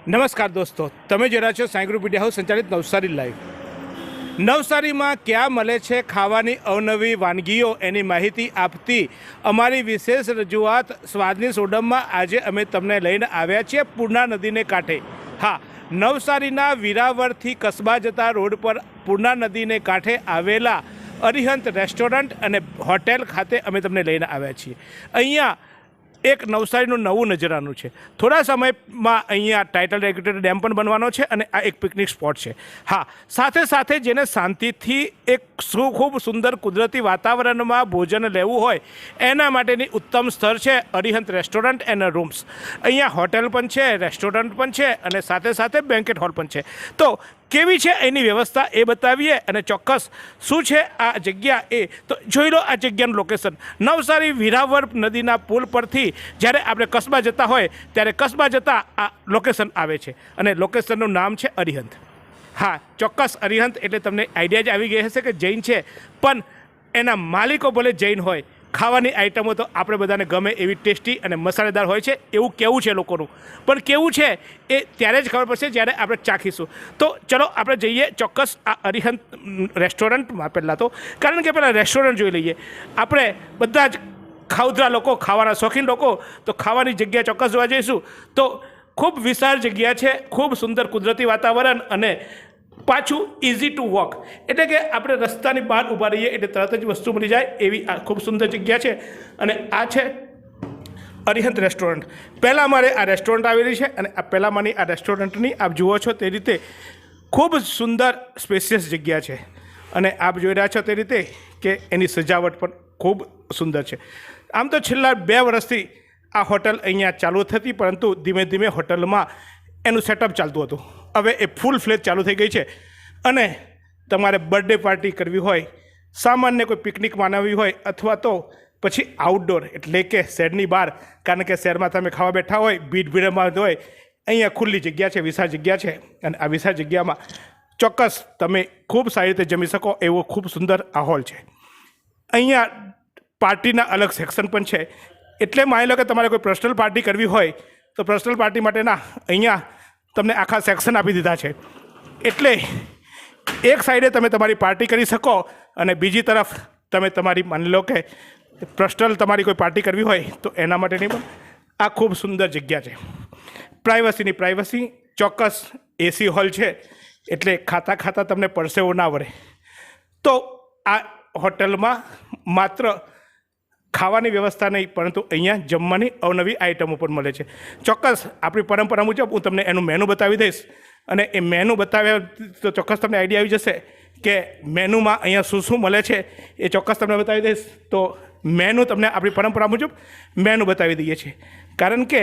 નમસ્કાર દોસ્તો, તમે જોઈ રહ્યા છો સાંઈ ગ્રુપ મીડિયા હાઉસ સંચાલિત નવસારી લાઈવ. નવસારીમાં ક્યાં મળે છે ખાવાની અવનવી વાનગીઓ એની માહિતી આપતી અમારી વિશેષ રજૂઆત સ્વાદની સોડમમાં આજે અમે તમને લઈને આવ્યા છીએ પૂર્ણા નદીને કાંઠે. હા, નવસારીના વિરાવરથી કસ્બા જતા રોડ પર પૂર્ણા નદીને કાંઠે આવેલા અરિહંત રેસ્ટોરન્ટ અને હોટેલ ખાતે અમે તમને લઈને આવ્યા છીએ. અહીંયા એક નવસારીનું નવું નજરાનું છે. થોડા સમયમાં અહીંયા ટાઇટલ રેગ્યુલેટર ડેમ પણ બનવાનો છે અને આ એક પિકનિક સ્પોટ છે. હા, સાથે સાથે જેને શાંતિથી એક ખૂબ સુંદર કુદરતી વાતાવરણમાં ભોજન લેવું હોય એના માટેની ઉત્તમ સ્થળ છે અરિહંત રેસ્ટોરન્ટ એન્ડ રૂમ્સ. અહીંયા હોટેલ પણ છે, રેસ્ટોરન્ટ પણ છે અને સાથે સાથે બેન્કેટ હોલ પણ છે. તો કેવી છે એની વ્યવસ્થા એ બતાવીએ અને ચોક્કસ શું છે આ જગ્યા એ તો જોઈ લો. આ જગ્યાનું લોકેશન નવસારી વિરાવર નદીના પુલ પરથી જ્યારે આપણે કસ્બા જતા હોય ત્યારે કસ્બા જતા આ લોકેશન આવે છે અને લોકેશનનું નામ છે અરિહંત. હા, ચોક્કસ અરિહંત એટલે તમને આઈડિયા જ આવી ગઈ હશે કે જૈન છે, પણ એના માલિકો ભલે જૈન હોય, ખાવાની આઈટમો તો આપણે બધાને ગમે એવી ટેસ્ટી અને મસાલેદાર હોય છે એવું કેવું છે લોકોનું. પણ કેવું છે એ ત્યારે જ ખબર પડશે જ્યારે આપણે ચાખીશું. તો ચલો આપણે જઈએ ચોક્કસ આ અરિહંત રેસ્ટોરન્ટમાં પહેલાં તો, કારણ કે પહેલાં રેસ્ટોરન્ટ જોઈ લઈએ. આપણે બધા જ ખાઉધરા લોકો, ખાવાના શોખીન લોકો, તો ખાવાની જગ્યા ચોક્કસ જોવા જઈશું. તો ખૂબ વિશાળ જગ્યા છે, ખૂબ સુંદર કુદરતી વાતાવરણ અને પાછું ઇઝી ટુ વોક, એટલે કે આપણે રસ્તાની બહાર ઊભા રહીએ એટલે તરત જ વસ્તુ મળી જાય એવી આ ખૂબ સુંદર જગ્યા છે. અને આ છે અરિહંત રેસ્ટોરન્ટ. પહેલાં મારે આ રેસ્ટોરન્ટ આવેલી છે અને આ પહેલાંમાંની આ રેસ્ટોરન્ટની આપ જુઓ છો તે રીતે ખૂબ સુંદર સ્પેશિયસ જગ્યા છે અને આપ જોઈ રહ્યા છો તે રીતે કે એની સજાવટ પણ ખૂબ સુંદર છે. આમ તો છેલ્લા 2 વર્ષથી આ હોટલ અહીંયા ચાલુ થતી, પરંતુ ધીમે ધીમે હોટલમાં એનું સેટઅપ ચાલતું હતું. હવે એ ફૂલ ફ્લેજ ચાલુ થઈ ગઈ છે અને તમારે બર્થડે પાર્ટી કરવી હોય, સામાન્ય કોઈ પિકનિક માનવી હોય, અથવા તો પછી આઉટડોર એટલે કે શહેરની બહાર, કારણ કે શહેરમાં તમે ખાવા બેઠા હોય, ભીડમાં હોય, અહીંયા ખુલ્લી જગ્યા છે, વિશાળ જગ્યા છે અને આ વિશાળ જગ્યામાં ચોક્કસ તમે ખૂબ સારી રીતે જમી શકો એવો ખૂબ સુંદર આ હોલ છે. અહીંયા પાર્ટીના અલગ સેક્શન પણ છે. એટલે માની લો કે તમારે કોઈ પર્સનલ પાર્ટી કરવી હોય તો પર્સનલ પાર્ટી માટેના અહીંયા તમને આખા સેક્શન આપી દીધા છે. એટલે એક સાઈડે તમે તમારી પાર્ટી કરી શકો અને બીજી તરફ તમે તમારી માની લો કે પર્સનલ તમારી કોઈ પાર્ટી કરવી હોય તો એના માટેની પણ આ ખૂબ સુંદર જગ્યા છે. પ્રાઇવસીની પ્રાઇવસી, ચોક્કસ એસી હોલ છે એટલે ખાતા ખાતા તમને પરસેવો ના વળે. તો આ હોટલમાં માત્ર ખાવાની વ્યવસ્થા નહીં, પરંતુ અહીંયા જમવાની અવનવી આઈટમો પણ મળે છે. ચોક્કસ આપણી પરંપરા મુજબ હું તમને એનું મેનુ બતાવી દઈશ અને એ મેનુ બતાવ્યા તો ચોક્કસ તમને આઈડિયા આવી જશે કે મેનુમાં અહીંયા શું શું મળે છે એ ચોક્કસ તમને બતાવી દઈશ. તો મેનુ તમને આપણી પરંપરા મુજબ મેનુ બતાવી દઈએ છીએ, કારણ કે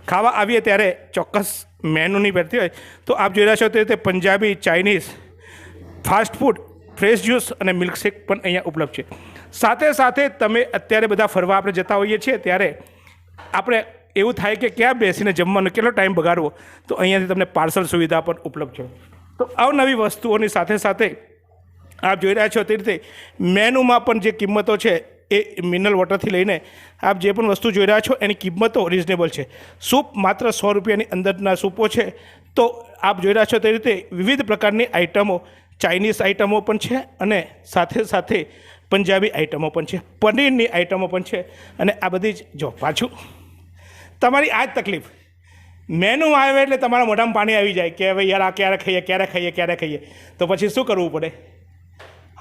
ખાવા આવીએ ત્યારે ચોક્કસ મેનુની ભરતી હોય. તો આપ જોઈ રહ્યા છો તે રીતે Punjabi, Chinese, fast food, fresh juice અને મિલ્કશેક પણ અહીંયા ઉપલબ્ધ છે. સાથે સાથે તમે અત્યારે બધા ફરવા આપણે જતા હોઈએ છીએ ત્યારે આપણે એવું થાય કે ક્યાં બેસીને જમવાનો કેટલો ટાઈમ બગાડવો, તો અહીંયાથી તમને પાર્સલ સુવિધા પણ ઉપલબ્ધ છે. તો અવનવી વસ્તુઓની સાથે સાથે આપ જોઈ રહ્યા છો તે રીતે મેનુમાં પણ જે કિંમતો છે એ મિનરલ વોટરથી લઈને આપ જે પણ વસ્તુ જોઈ રહ્યા છો એની કિંમતો રિઝનેબલ છે. સૂપ માત્ર 100 રૂપિયાની અંદરના સૂપો છે. તો આપ જોઈ રહ્યા છો તે રીતે વિવિધ પ્રકારની આઈટમો, ચાઇનીઝ આઈટમો પણ છે અને સાથે સાથે પંજાબી આઈટમો પણ છે, પનીરની આઈટમો પણ છે. અને આ બધી જ જો પાછું તમારી આ જ તકલીફ, મેનુ આવે એટલે તમારા મોઢામાં પાણી આવી જાય કે ભાઈ યાર આ ક્યારે ખાઈએ, ક્યારે ખાઈએ, ક્યારે ખાઈએ. તો પછી શું કરવું પડે?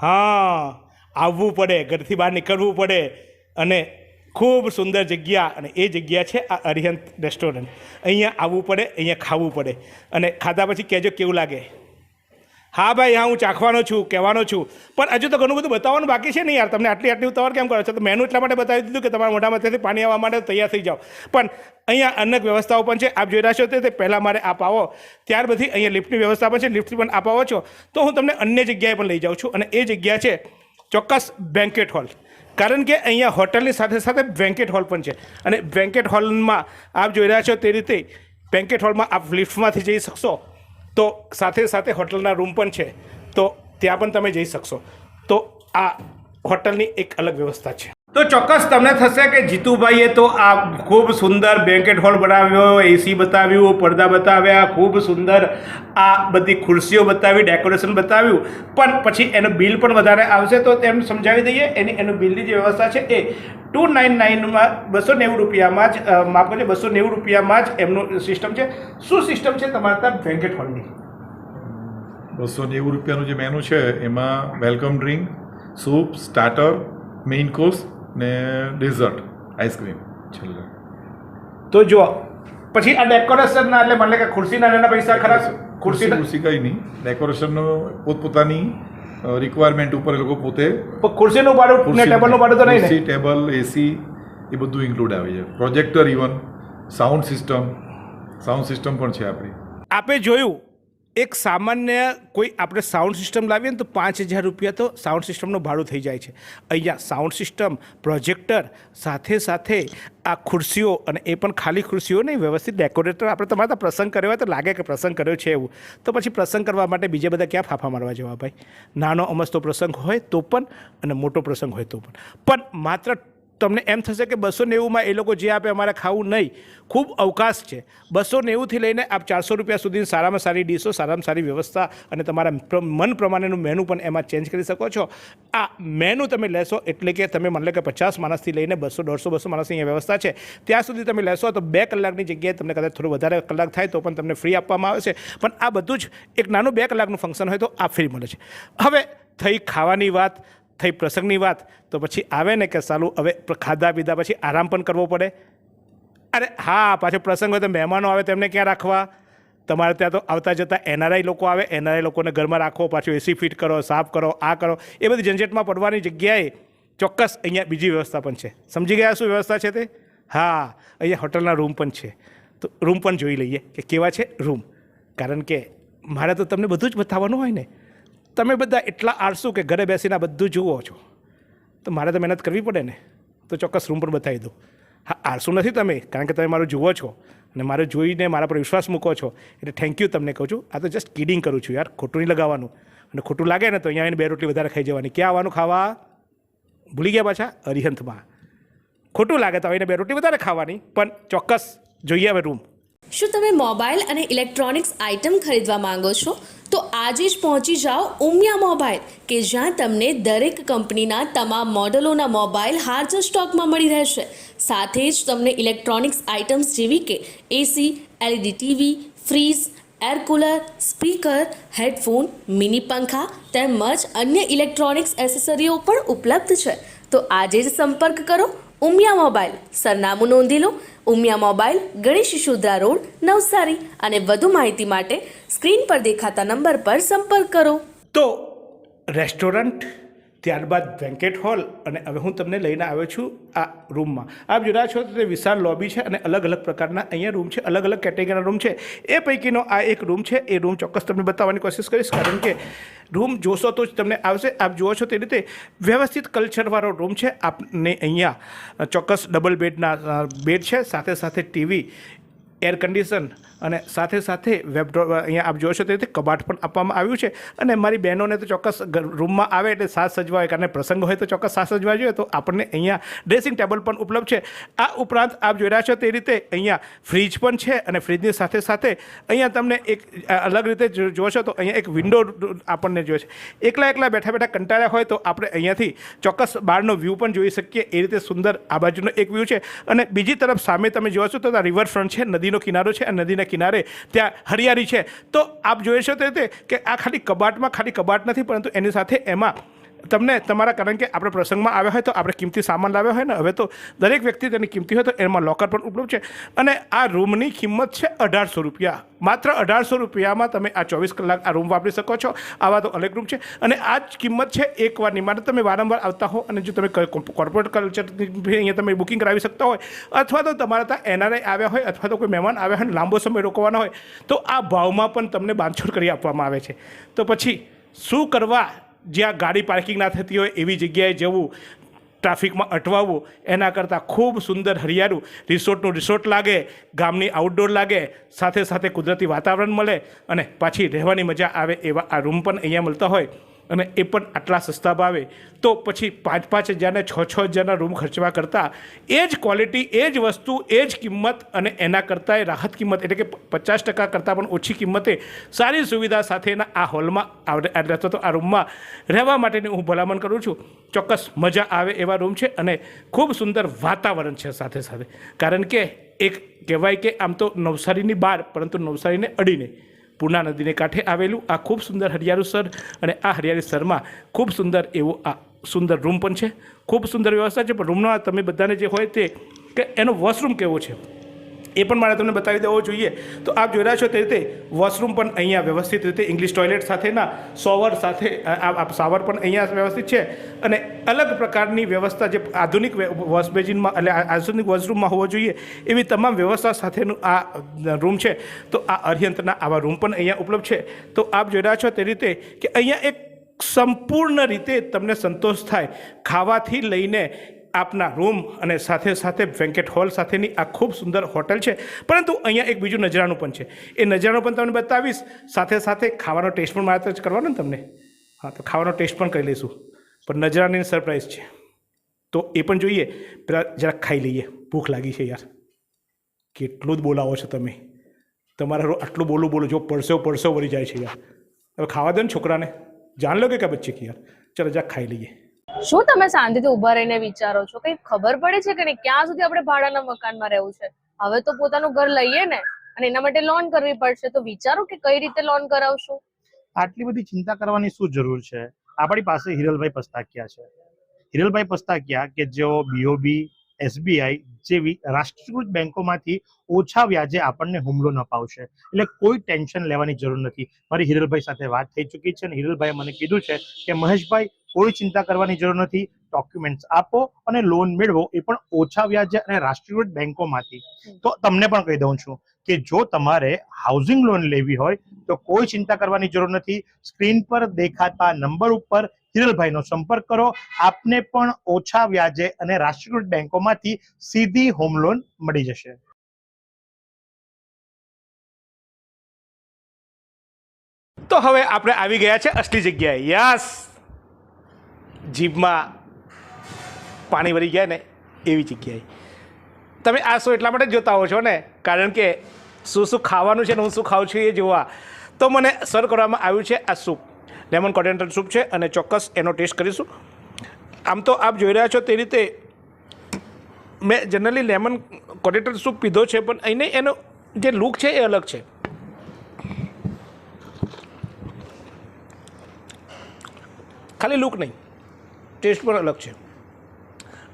હા, આવવું પડે, ઘરથી બહાર નીકળવું પડે. અને ખૂબ સુંદર જગ્યા, અને એ જગ્યા છે આ અરિહંત રેસ્ટોરન્ટ. અહીંયા આવવું પડે, અહીંયા ખાવું પડે અને ખાધા પછી કહેજો કેવું લાગે. હા ભાઈ, હા હું ચાખવાનો છું, કહેવાનો છું, પણ હજુ તો ઘણું બધું બતાવવાનું બાકી છે ને યાર. તમને આટલી ઉતાવળ કેમ કરો છો? તો મેનુ એટલા માટે બતાવી દીધું કે તમારા મોઢામાંથી પાણી આવવા માટે તૈયાર થઈ જાઓ. પણ અહીંયા અનેક વ્યવસ્થાઓ પણ છે. આપ જોઈ રહ્યા છો તે પહેલાં મારે આપ આવો ત્યાર બધી અહીંયા લિફ્ટની વ્યવસ્થા પણ છે. લિફ્ટથી પણ આપ આવો છો તો હું તમને અન્ય જગ્યાએ પણ લઈ જાઉં છું અને એ જગ્યા છે ચોક્કસ બેન્કેટ હોલ. કારણ કે અહીંયા હોટલની સાથે સાથે બેન્કેટ હોલ પણ છે અને બેન્કેટ હોલમાં આપ જોઈ રહ્યા છો તે રીતે બેન્કેટ હોલમાં આપ લિફ્ટમાંથી જઈ શકશો. તો સાથે સાથે હોટલના રૂમ પણ છે, તો ત્યાં પણ તમે જઈ શકશો. તો આ હોટલની એક અલગ વ્યવસ્થા છે. તો ચોક્કસ તમને થશે કે જીતુભાઈએ તો આ ખૂબ સુંદર બેન્કેટ હોલ બનાવ્યો, એસી બતાવ્યું, પડદા બતાવ્યા, ખૂબ સુંદર આ બધી ખુરશીઓ બતાવી, ડેકોરેશન બતાવ્યું, પણ પછી એનું બિલ પણ વધારે આવશે. તો તેમ સમજાવી દઈએ એનું બિલની જે વ્યવસ્થા છે એ 299માં 290 રૂપિયામાં જ માફ કરજો 290 રૂપિયામાં જ એમનું સિસ્ટમ છે. શું સિસ્ટમ છે તમારા ત્યાં બેન્કેટ હોલની? 290 રૂપિયાનું જે મેનુ છે એમાં welcome drink, soup, starter, main course ને ડેઝર્ટ, આઈસ્ક્રીમ છેલ્લે. તો જો પછી આ ડેકોરેશનના એટલે મને કે ખુરશીના એના પૈસા ખરા? ખુરશી કંઈ નહીં, ડેકોરેશનનો પોતપોતાની રિક્વાયરમેન્ટ ઉપર એ લોકો પોતે. ખુરશીનું ભાડું ને ટેબલનું ભાડું તો નહીં ને? ખુરશી, ટેબલ, એસી એ બધું ઇન્ક્લુડ આવે છે. પ્રોજેક્ટર, ઇવન સાઉન્ડ સિસ્ટમ પણ છે આપણી. આપે જોયું એક સામાન્ય કોઈ આપણે સાઉન્ડ સિસ્ટમ લાવીએ ને તો 5,000 રૂપિયા તો સાઉન્ડ સિસ્ટમનું ભાડું થઈ જાય છે. અહીંયા સાઉન્ડ સિસ્ટમ, પ્રોજેક્ટર સાથે સાથે આ ખુરશીઓ, અને એ પણ ખાલી ખુરશીઓ નહીં, વ્યવસ્થિત ડેકોરેટર. આપણે તમારે ત્યાં પ્રસંગ કર્યો હોય તો લાગે કે પ્રસંગ કર્યો છે એવું, તો પછી પ્રસંગ કરવા માટે બીજે બધા ક્યાં ફાફા મારવા જવા ભાઈ? નાનો અમસ્તો પ્રસંગ હોય તો પણ અને મોટો પ્રસંગ હોય તો પણ માત્ર તમને એમ થશે કે 290માં એ લોકો જે આપે અમારે ખાવું નહીં. ખૂબ અવકાશ છે. 290થી લઈને આપ 400 રૂપિયા સુધી સારામાં સારી ડીશો, સારામાં સારી વ્યવસ્થા અને તમારા મન પ્રમાણેનું મેનુ પણ એમાં ચેન્જ કરી શકો છો. આ મેનુ તમે લેશો એટલે કે તમે માની લો કે 50 માણસથી લઈને 200, 150, 200 માણસની અહીંયા વ્યવસ્થા છે, ત્યાં સુધી તમે લેશો તો 2 કલાકની જગ્યાએ તમને કદાચ થોડું વધારે કલાક થાય તો પણ તમને ફ્રી આપવામાં આવે છે. પણ આ બધું જ એક નાનું 2 કલાકનું ફંક્શન હોય તો આ ફ્રી મળે છે. હવે થઈ ખાવાની વાત, થઈ પ્રસંગની વાત, તો પછી આવે ને કે સાલું હવે ખાધા પીધા પછી આરામ પણ કરવો પડે. અરે હા, પાછો પ્રસંગ હોય તો મહેમાનો આવે તેમને ક્યાં રાખવા? તમારે ત્યાં તો આવતા જતાં એનઆરઆઈ લોકો આવે, એનઆરઆઈ લોકોને ઘરમાં રાખો, પાછું એસી ફિટ કરો, સાફ કરો, આ કરો, એ બધી ઝંઝટમાં પડવાની જગ્યાએ ચોક્કસ અહીંયા બીજી વ્યવસ્થા પણ છે. સમજી ગયા શું વ્યવસ્થા છે તે? હા, અહીંયા હોટલના રૂમ પણ છે. તો રૂમ પણ જોઈ લઈએ કે કેવા છે રૂમ, કારણ કે મારે તો તમને બધું જ બતાવવાનું હોય ને. તમે બધા એટલા આળસુ કે ઘરે બેસીને બધું જુઓ છો, તો મારે તો મહેનત કરવી પડે ને. તો ચોક્કસ રૂમ પણ બતાવી દઉં. હા, આળસુ નથી તમે, કારણ કે તમે મારું જુઓ છો અને મારે જોઈને મારા પર વિશ્વાસ મૂકો છો, એટલે થેન્ક યુ તમને કહું છું. આ તો જસ્ટ કિડિંગ કરું છું યાર, ખોટું નહીં લગાવવાનું. અને ખોટું લાગે ને તો અહીંયા આવીને 2 રોટલી વધારે ખાઈ જવાની. ક્યાં આવવાનું ખાવા? ભૂલી ગયા પાછા? અરિહંતમાં. ખોટું લાગે તો આવીને 2 રોટલી વધારે ખાવાની. પણ ચોક્કસ જોઈએ હવે રૂમ. શું તમે મોબાઈલ અને ઇલેક્ટ્રોનિક્સ આઇટમ ખરીદવા માંગો છો? તો આજે જ પહોંચી જાઓ ઉમિયા મોબાઈલ, કે જ્યાં તમને દરેક કંપનીના તમામ મોડેલોના મોબાઈલ હાજર સ્ટોકમાં મળી રહેશે. સાથે જ તમને ઇલેક્ટ્રોનિક્સ આઇટમ્સ જેવી કે AC, LED TV, fridge, air cooler, speaker, headphone, mini પંખા તેમજ અન્ય ઇલેક્ટ્રોનિક્સ એસેસરીઓ પણ ઉપલબ્ધ છે. તો આજે જ સંપર્ક કરો ઉમિયા મોબાઈલ. સરનામું નોંધી લો: ઉમિયા મોબાઈલ, ગણેશ શિશુદ્રા રોડ, નવસારી. અને વધુ માહિતી માટે સ્ક્રીન પર દેખાતા નંબર પર સંપર્ક કરો. તો રેસ્ટોરન્ટ, ત્યારબાદ બેન્કેટ હોલ, અને હવે હું તમને લઈને આવ્યો છું આ રૂમમાં. આપ જોઈ રહ્યા છો તો તે વિશાળ લોબી છે અને અલગ અલગ પ્રકારના અહીંયા રૂમ છે, અલગ અલગ કેટેગરીના રૂમ છે. એ પૈકીનો આ એક રૂમ છે. એ રૂમ ચોક્કસ તમને બતાવવાની કોશિશ કરીશ, કારણ કે રૂમ જોશો તો જ તમને આવશે. આપ જુઓ છો તે રીતે વ્યવસ્થિત કલ્ચરવાળો રૂમ છે. આપને અહીંયા ચોક્કસ ડબલ બેડ છે, સાથે સાથે ટીવી, એર કન્ડિશન અને સાથે સાથે વેબડ્રોપ. અહીંયા આપ જોશો તે રીતે કબાટ પણ આપવામાં આવ્યું છે. અને મારી બહેનોને તો ચોક્કસ રૂમમાં આવે એટલે સાજ સજવા હોય, કારણ પ્રસંગ હોય તો ચોક્કસ સાજ સજવા જોઈએ, તો આપણને અહીંયા ડ્રેસિંગ ટેબલ પણ ઉપલબ્ધ છે. આ ઉપરાંત આપ જોઈ રહ્યા છો તે રીતે અહીંયા ફ્રીજ પણ છે, અને ફ્રીજની સાથે સાથે અહીંયા તમને એક અલગ રીતે જોશો તો અહીંયા એક વિન્ડો આપણને જોઈએ છે. એકલા બેઠા કંટાળ્યા હોય તો આપણે અહીંયાથી ચોક્કસ બહારનો વ્યૂ પણ જોઈ શકીએ. એ રીતે સુંદર આ બાજુનો એક વ્યૂ છે. અને બીજી તરફ સામે તમે જોશો તો રિવરફ્રન્ટ છે, નદીનો કિનારો છે, અને નદીના કિનારે ત્યાં હરિયાળી છે. તો આપ જોઈ શકો તે રીતે કે આ ખાલી કબાટ નથી, પરંતુ એની સાથે એમાં તમને તમારા, કારણ કે આપણે પ્રસંગમાં આવ્યા હોય તો આપણે કિંમતી સામાન લાવ્યા હોય ને, હવે તો દરેક વ્યક્તિ તેની કિંમતી હોય તો એમાં લોકર પણ ઉપલબ્ધ છે. અને આ રૂમની કિંમત છે 1800 રૂપિયા. માત્ર 1800 રૂપિયામાં તમે આ 24 કલાક આ રૂમ વાપરી શકો છો. આવા તો અલગ રૂમ છે, અને આ જ કિંમત છે એકવારની. માટે તમે વારંવાર આવતા હો, અને જો તમે કોર્પોરેટ કલ્ચર અહીંયા તમે બુકિંગ કરાવી શકતા હોય, અથવા તો તમારા ત્યાં એનઆરઆઈ આવ્યા હોય, અથવા તો કોઈ મહેમાન આવ્યા હોય લાંબો સમય રોકવાના હોય, તો આ ભાવમાં પણ તમને બાંધછોડ કરી આપવામાં આવે છે. તો પછી શું કરવા? જ્યાં ગાડી પાર્કિંગ ના થતી હોય એવી જગ્યાએ જવું, ટ્રાફિકમાં અટવાવવું, એના કરતાં ખૂબ સુંદર હરિયાળું રિસોર્ટ લાગે, ગામની આઉટડોર લાગે, સાથે સાથે કુદરતી વાતાવરણ મળે અને પાછી રહેવાની મજા આવે એવા આ રૂમ પણ અહીંયા મળતા હોય. અને એ પણ આટલા સસ્તા ભાવે, તો પછી 5-5 હજાર ને 6-6 હજારના રૂમ ખર્ચવા કરતાં એ જ ક્વોલિટી, એ જ વસ્તુ, એ જ કિંમત અને એના કરતાંય રાહત કિંમત, એટલે કે 50% કરતાં પણ ઓછી કિંમતે સારી સુવિધા સાથેના આ હોલમાં અથવા તો આ રૂમમાં રહેવા માટેની હું ભલામણ કરું છું. ચોક્કસ મજા આવે એવા રૂમ છે અને ખૂબ સુંદર વાતાવરણ છે સાથે સાથે. કારણ કે એક કહેવાય કે આમ તો નવસારીની બહાર, પરંતુ નવસારીને અડીને પૂર્ણા નદીને કાંઠે આવેલું આ ખૂબ સુંદર હરિયાળું સ્થળ, અને આ હરિયાળી સ્થળમાં ખૂબ સુંદર એવો આ સુંદર રૂમ પણ છે. ખૂબ સુંદર વ્યવસ્થા છે. પણ રૂમનો તમે બધાને જે હોય તે કે એનો વોશરૂમ કેવો છે એ પણ મારે તમને બતાવી દેવો જોઈએ. તો આપ જોઈ રહ્યા છો તે રીતે વોશરૂમ પણ અહીંયા વ્યવસ્થિત રીતે ઇંગ્લિશ ટોયલેટ સાથેના શોવર સાથે શાવર પણ અહીંયા વ્યવસ્થિત છે. અને અલગ પ્રકારની વ્યવસ્થા જે આધુનિક વોશ બેસિનમાં એટલે આધુનિક વોશરૂમમાં હોવો જોઈએ એવી તમામ વ્યવસ્થા સાથેનું આ રૂમ છે. તો આ અર્યંતના આવા રૂમ પણ અહીંયા ઉપલબ્ધ છે. તો આપ જોઈ રહ્યા છો તે રીતે કે અહીંયા એક સંપૂર્ણ રીતે તમને સંતોષ થાય, ખાવાથી લઈને આપના રૂમ અને સાથે સાથે બેન્કેટ હોલ સાથેની આ ખૂબ સુંદર હોટલ છે. પરંતુ અહીંયા એક બીજું નજરાનું પણ છે, એ નજરાનું પણ તમને બતાવીશ. સાથે સાથે ખાવાનો ટેસ્ટ પણ મારે જ કરવાનો ને તમને. હા, તો ખાવાનો ટેસ્ટ પણ કરી લઈશું. પણ નજરાની સરપ્રાઈઝ છે, તો એ પણ જોઈએ. પહેલાં જરાક ખાઈ લઈએ, ભૂખ લાગી છે યાર. કેટલું જ બોલાવો છો તમે, તમારા આટલું બોલું જો પડસો વળી જાય છે યાર. હવે ખાવા દો ને છોકરાને, જાન લો કે બચ્ચે કે યાર. ચાલો જરાક ખાઈ લઈએ. શું તમે શાંતિથી ઊભા રહીને વિચારો છો? કંઈ ખબર પડે છે કે નહીં ક્યાં સુધી આપણે ભાડાના મકાનમાં રહેવું છે? હવે તો પોતાનું ઘર લઈએ ને, અને એના માટે લોન કરવી પડશે. તો વિચારો કે કઈ રીતે લોન કરાવશું. આટલી બધી ચિંતા કરવાની શું જરૂર છે? આપણી પાસે હિરલભાઈ પસ્તાકિયા છે. હિરલભાઈ પસ્તાકિયા કે જેઓ BOB, SBI જેવી રાષ્ટ્રીયકૃત બેંકોમાંથી ઓછા વ્યાજે આપણને હોમ લોન અપાવશે. એટલે કોઈ ટેન્શન લેવાની જરૂર નથી. મારી હિરલભાઈ સાથે વાત થઈ ચૂકી છે અને હિરલભાઈએ મને કીધું છે કે મહેશભાઈ, કોઈ ચિંતા કરવાની જરૂર નથી. ડોક્યુમેન્ટ્સ આપો અને લોન મેળવો, એ પણ ઓછા વ્યાજે અને રાષ્ટ્રીયકૃત બેંકોમાંથી. તો તમને પણ કહી દઉં છું કે જો તમારે હાઉસિંગ લોન લેવી હોય તો કોઈ ચિંતા કરવાની જરૂર નથી. સ્ક્રીન પર દેખાતા નંબર ઉપર હિરલભાઈનો સંપર્ક કરો. આપને પણ ઓછા વ્યાજે અને રાષ્ટ્રીયકૃત બેંકોમાંથી સીધી હોમ લોન મળી જશે. તો હવે આપણે આવી ગયા છે અસલી જગ્યાએ. યસ, જીભમાં પાણી ભરી ગયા ને એવી જગ્યાએ. તમે આ શો એટલા માટે જ જોતા હો છો ને, કારણ કે શું શું ખાવાનું છે ને હું શું ખાઉં છું એ જોવા. તો મને સર્વ કરવામાં આવ્યું છે આ સૂપ, લેમન કોર્ડિયેન્ડર સૂપ છે, અને ચોક્કસ એનો ટેસ્ટ કરીશું. આમ તો આપ જોઈ રહ્યા છો તે રીતે મેં જનરલી લેમન કોર્ડિયેન્ડર સૂપ પીધો છે, પણ અહીં એનો જે લુક છે એ અલગ છે. ખાલી લુક નહીં, ટેસ્ટ પણ અલગ છે.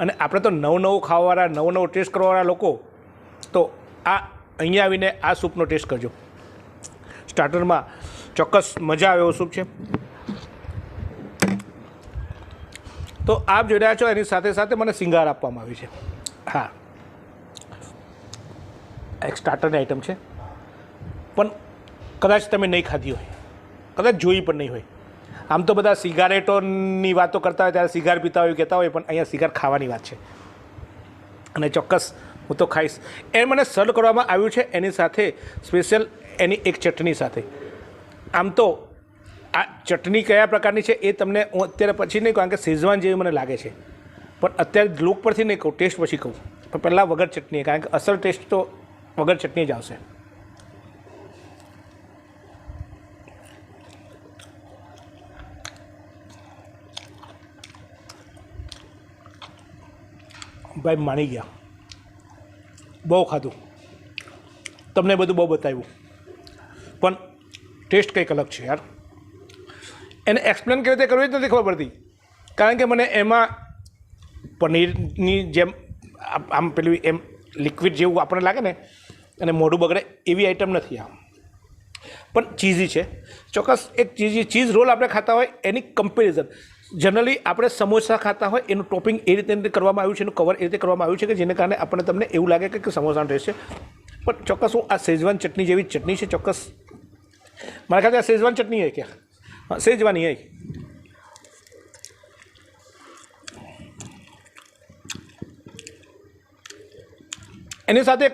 અને આપણે તો નવું ખાવાવાળા, નવો ટેસ્ટ કરવાવાળા લોકો, તો આ અહીંયા આવીને આ સૂપનો ટેસ્ટ કરજો. સ્ટાર્ટરમાં ચોક્કસ મજા આવે એવો સૂપ છે. તો આપ જોઈ રહ્યા છો એની સાથે સાથે મને સિંગાર આપવામાં આવી છે. હા, એક સ્ટાર્ટરની આઈટમ છે, પણ કદાચ તમે નહીં ખાધી હોય, કદાચ જોઈ પણ નહીં હોય. આમ તો બધા સિગારેટોની વાતો કરતા હોય ત્યારે સિગાર પીતા હોય કહેતા હોય, પણ અહીંયા સિગાર ખાવાની વાત છે અને ચોક્કસ હું તો ખાઈશ. એ મને સર્વ કરવામાં આવ્યું છે એની સાથે સ્પેશિયલ એની એક ચટણી સાથે. આમ તો આ ચટણી કયા પ્રકારની છે એ તમને હું અત્યારે પછી નહીં કહું, કારણ કે શેઝવાન જેવી મને લાગે છે. પણ અત્યારે લુક પરથી નહીં કહું, ટેસ્ટ પછી કહું. પણ પહેલાં વગર ચટણી, કારણ કે અસલ ટેસ્ટ તો વગર ચટણી જ આવશે. ભાઈ માણી ગયા, બહુ ખાધું, તમને બધું બહુ બતાવ્યું, પણ ટેસ્ટ કંઈક અલગ છે યાર. એને એક્સપ્લેન કેવી રીતે કરવું જ નથી ખબર પડતી, કારણ કે મને એમાં પનીરની જેમ આમ પેલું એમ લિક્વિડ જેવું આપણને લાગે ને અને મોઢું બગડે એવી આઈટમ નથી આ. પણ ચીઝી છે ચોક્કસ. એક ચીઝ રોલ આપણે ખાતા હોય એની કમ્પેરિઝન, જનરલી આપણે સમોસા ખાતા હોય એનું ટોપિંગ એ રીતે કરવામાં આવ્યું છે, એનું કવર એ રીતે કરવામાં આવ્યું છે કે જેને કારણે આપણે તમને એવું લાગે કે સમોસાનો ટેસ્ટ છે. પણ ચોક્કસ હું આ શેઝવાન ચટણી જેવી ચટણી છે, ચોક્કસ મારા ખ્યાલથી આ શેઝવાન ચટણી હોય ક્યાં, હા શેઝવાની હોય. એની સાથે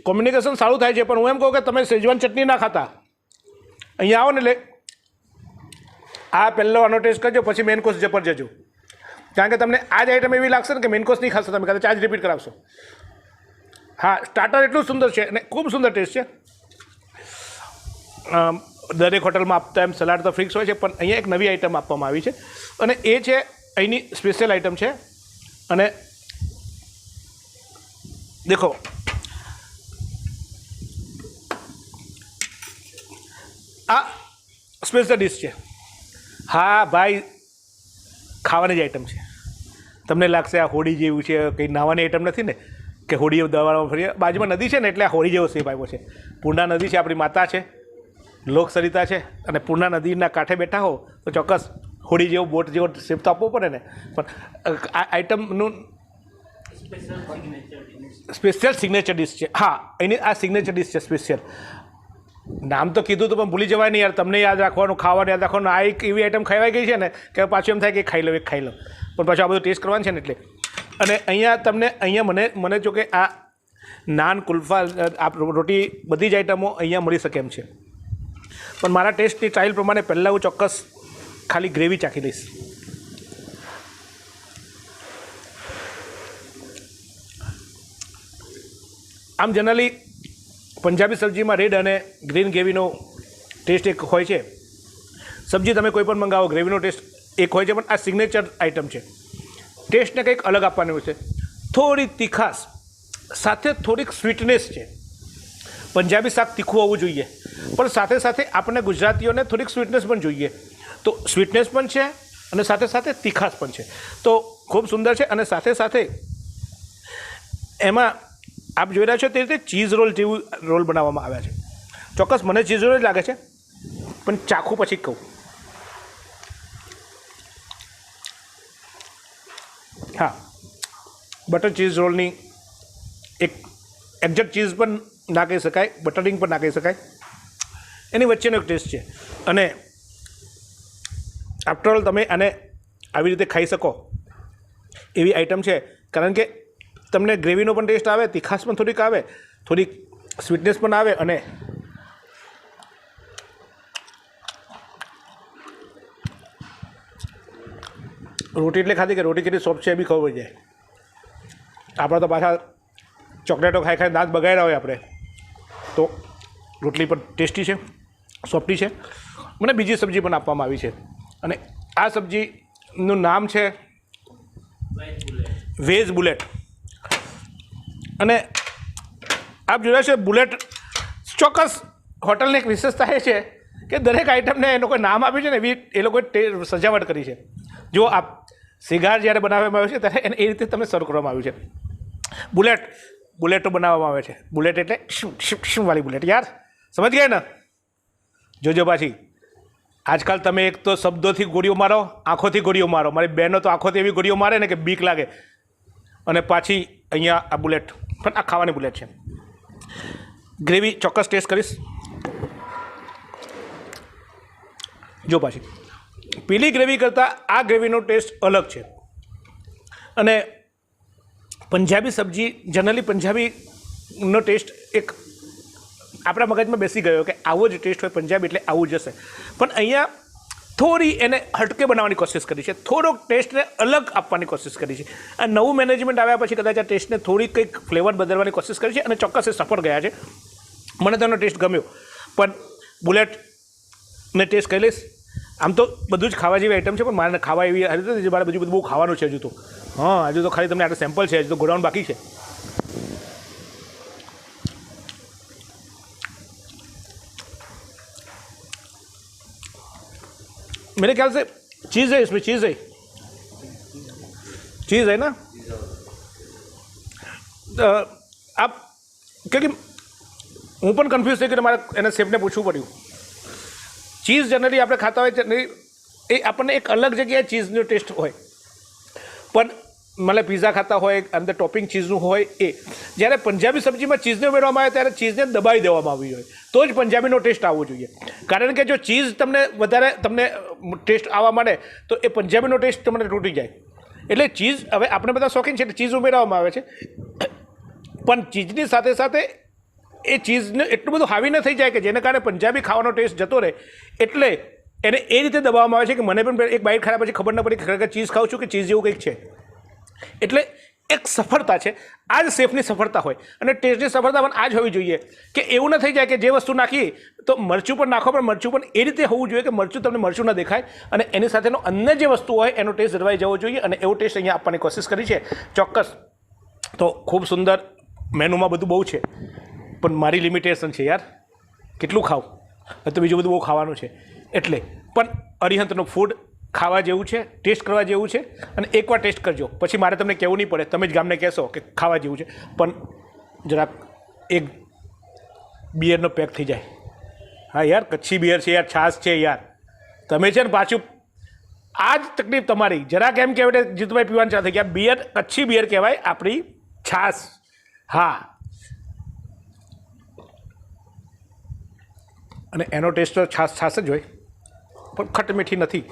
કોમ્યુનિકેશન સારું થાય છે. પણ હું એમ કહું કે તમે શેઝવાન ચટણી ના ખાતા, અહીંયા આવો ને એટલે આ પહેલો આનો ટેસ્ટ કરજો, પછી મેન કોર્સ પર જજો, કારણ કે તમને આ જ આઈટમ એવી લાગશે ને કે મેન કોર્સ નહીં ખાશો તમે, કદાચ આ જ રિપીટ કરાવશો. હા, સ્ટાર્ટર એટલું સુંદર છે અને ખૂબ સુંદર ટેસ્ટ છે. દરેક હોટલમાં આપતા એમ સલાડ તો ફિક્સ હોય છે, પણ અહીંયા એક નવી આઈટમ આપવામાં આવી છે અને એ છે અહીંની સ્પેશિયલ આઈટમ છે. અને દેખો, આ સ્પેશિયલ ડિશ છે. હા ભાઈ, ખાવાની જ આઈટમ છે. તમને લાગશે આ હોડી જેવું છે, કંઈ નાવાની આઈટમ નથી ને કે હોડી દવાવામાં ફરીએ. બાજુમાં નદી છે ને એટલે આ હોડી જેવો શેપ આવ્યો છે. પૂર્ણા નદી છે, આપણી માતા છે, લોક સરિતા છે, અને પૂર્ણા નદીના કાંઠે બેઠા હો તો ચોક્કસ હોડી જેવો બોટ જેવો શેપ તો આપવો પડે ને. પણ આ આઈટમનું સ્પેશિયલ સિગ્નેચર ડિશ છે. હા, એની આ સિગ્નેચર ડિશ છે સ્પેશિયલ. નામ તો કીધું હતું પણ ભૂલી જવાય નહીં યાર, તમને યાદ રાખવાનું, ખાવાનું યાદ રાખવાનું. આ એક એવી આઈટમ ખાવાઈ ગઈ છે ને કે પાછું એમ થાય કે ખાઈ લો પણ પાછું આ બધું ટેસ્ટ કરવાનું છે ને એટલે. અને અહીંયા મને જો કે આ નાન, કુલ્ફા, આ રોટી, બધી જ આઈટમો અહીંયા મળી શકે એમ છે. પણ મારા ટેસ્ટની સ્ટાઇલ પ્રમાણે પહેલાં હું ચોક્કસ ખાલી ગ્રેવી ચાખી લઈશ. આમ જનરલી પંજાબી સબ્જીમાં રેડ અને ગ્રીન ગ્રેવીનો ટેસ્ટ એક હોય છે. સબ્જી તમે કોઈ પણ મંગાવો, ગ્રેવીનો ટેસ્ટ એક હોય છે, પણ આ સિગ્નેચર આઈટમ છે. ટેસ્ટને કંઈક અલગ આપવાનું હોય છે. થોડી તીખાશ સાથે થોડીક સ્વીટનેસ છે. પંજાબી શાક તીખું હોવું જોઈએ, પણ સાથે સાથે આપણને ગુજરાતીઓને થોડીક સ્વીટનેસ પણ જોઈએ. તો સ્વીટનેસ પણ છે અને સાથે સાથે તીખાશ પણ છે. તો ખૂબ સુંદર છે. અને સાથે સાથે એમાં આપ જોઈ રહ્યા છો તે રીતે ચીઝ રોલ જેવું રોલ બનાવવામાં આવ્યા છે. ચોક્કસ મને ચીઝ રોલ જ લાગે છે, પણ ચાખું પછી કહું. હા, બટર ચીઝ રોલની એક એક્ઝેક્ટ ચીઝ પણ ના કહી શકાય, બટરિંગ પણ ના કહી શકાય, એની વચ્ચેનો એક ટેસ્ટ છે. અને આફ્ટરઓલ તમે આને આવી રીતે ખાઈ શકો એવી આઈટમ છે, કારણ કે તમને ગ્રેવીનો પણ ટેસ્ટ આવે, તીખાશ પણ થોડીક આવે, થોડીક સ્વીટનેસ પણ આવે. અને રોટી એટલે ખાધી કે રોટી કેટલી સોફ્ટ છે એ બી ખબર પડી જાય. આપણે તો પાછા ચોકલેટો ખાઈ ખાઈ દાંત બગાડ્યા હોય આપણે, તો રોટલી પણ ટેસ્ટી છે, સોફ્ટી છે. મને બીજી સબ્જી પણ આપવામાં આવી છે અને આ સબ્જીનું નામ છે વેજ બુલેટ. અને આપ જોયા છે બુલેટ, ચોક્કસ હોટલની એક વિશેષતા એ છે કે દરેક આઈટમને એ લોકોએ નામ આપ્યું છે ને એવી એ લોકોએ સજાવટ કરી છે. જો આપ સિગાર જ્યારે બનાવવામાં આવ્યો છે ત્યારે એને એ રીતે તમે સર્વ કરવામાં આવ્યું છે. બુલેટો બનાવવામાં આવે છે. બુલેટ એટલે શું વાળી બુલેટ યાર, સમજ ગયા ને? જોજો પાછી આજકાલ તમે એક તો શબ્દોથી ગોળીઓ મારો, આંખોથી ગોળીઓ મારો. મારી બહેનો તો આંખોથી એવી ગોળીઓ મારે ને કે બીક લાગે. અને પાછી અહીંયા આ બુલેટ, પણ આ ખાવાની બુલેટ છે. ગ્રેવી ચોક્કસ ટેસ્ટ કરીશ. જો પાછી પેલી ગ્રેવી કરતાં આ ગ્રેવીનો ટેસ્ટ અલગ છે. અને પંજાબી સબ્જી, જનરલી પંજાબીનો ટેસ્ટ એક આપણા મગજમાં બેસી ગયો કે આવો જ ટેસ્ટ હોય પંજાબી એટલે આવું જ હશે. પણ અહીંયા થોડી એને હટકે બનાવવાની કોશિશ કરી છે, થોડોક ટેસ્ટને અલગ આપવાની કોશિશ કરી છે. આ નવું મેનેજમેન્ટ આવ્યા પછી કદાચ આ ટેસ્ટને થોડી કંઈક ફ્લેવર બદલવાની કોશિશ કરી છે અને ચોક્કસ એ સફળ ગયા છે. મને તેનો ટેસ્ટ ગમ્યો. પણ બુલેટને ટેસ્ટ કરી લઈશ. આમ તો બધું જ ખાવા જેવી આઈટમ છે, પણ મારે ખાવા એવી હતી મારે બધું બહુ ખાવાનું છે હજુ તો. હા, હજુ તો ખાલી તમને આટલું સેમ્પલ છે, હજુ તો ગોડાઉન બાકી છે. मेरे ख्याल से चीज़ है, इसमें चीज़ है ना? आप क्योंकि હું પણ કન્ફ્યુઝ થઈ ગયો, મારે એને શેફને પૂછવું પડ્યું. ચીઝ જનરલી આપણે ખાતા હોય એ આપણને એક અલગ જગ્યાએ ચીઝનો ટેસ્ટ હોય, પણ મતલબ પીઝા ખાતા હોય અંદર ટોપિંગ ચીઝનું હોય એ. જ્યારે પંજાબી સબ્જીમાં ચીઝને ઉમેરવામાં આવે ત્યારે ચીઝને દબાવી દેવામાં આવી હોય તો જ પંજાબીનો ટેસ્ટ આવવો જોઈએ. કારણ કે જો ચીઝ તમને વધારે ટેસ્ટ આવવા માંડે તો એ પંજાબીનો ટેસ્ટ તમને તૂટી જાય. એટલે ચીઝ, હવે આપણે બધા શોખીન છે એટલે ચીઝ ઉમેરવામાં આવે છે, પણ ચીઝની સાથે સાથે એ ચીઝને એટલું બધું હાવી ન થઈ જાય કે જેને કારણે પંજાબી ખાવાનો ટેસ્ટ જતો રહે. એટલે એને એ રીતે દબાવવામાં આવે છે કે મને પણ એક બાઈટ ખાયા પછી ખબર ન પડી કે ખરેખર ચીઝ ખાઉં છું કે ચીઝ જેવું કંઈક છે. એટલે એક સફળતા છે. આ જ શેફની સફળતા હોય અને ટેસ્ટની સફળતા પણ આ જ હોવી જોઈએ કે એવું ન થઈ જાય કે જે વસ્તુ નાખી તો મરચું પણ નાખો, પણ મરચું પણ એ રીતે હોવું જોઈએ કે મરચું તમને મરચું ન દેખાય અને એની સાથેનો અન્ય જે વસ્તુ હોય એનો ટેસ્ટ જળવાઈ જવો જોઈએ. અને એવો ટેસ્ટ અહીંયા આપવાની કોશિશ કરી છે ચોક્કસ. તો ખૂબ સુંદર મેનુમાં બધું બહુ છે, પણ મારી લિમિટેશન છે યાર, કેટલું ખાવું, તો બીજું બધું બહુ ખાવાનું છે. એટલે પણ અરિહંતનું ફૂડ ખાવા જેવું છે, ટેસ્ટ કરવા જેવું છે. અને એકવાર ટેસ્ટ કરજો, પછી મારે તમને કહેવું નહીં પડે, તમે જ ગામને કહેશો કે ખાવા જેવું છે. પણ જરાક એક બિયરનો પેક થઈ જાય. હા યાર, કચ્છી બિયર છે યાર, છાશ છે યાર. તમે છે ને પાછું આ જ તકલીફ તમારી, જરાક એમ કહેવાય જીતુભાઈ પીવાનું ચાલુ થઈ ગયા. બિયર કચ્છી બિયર કહેવાય, આપણી છાશ. હા, અને એનો ટેસ્ટ તો છાશ જ હોય, પણ ખટ મીઠી નથી,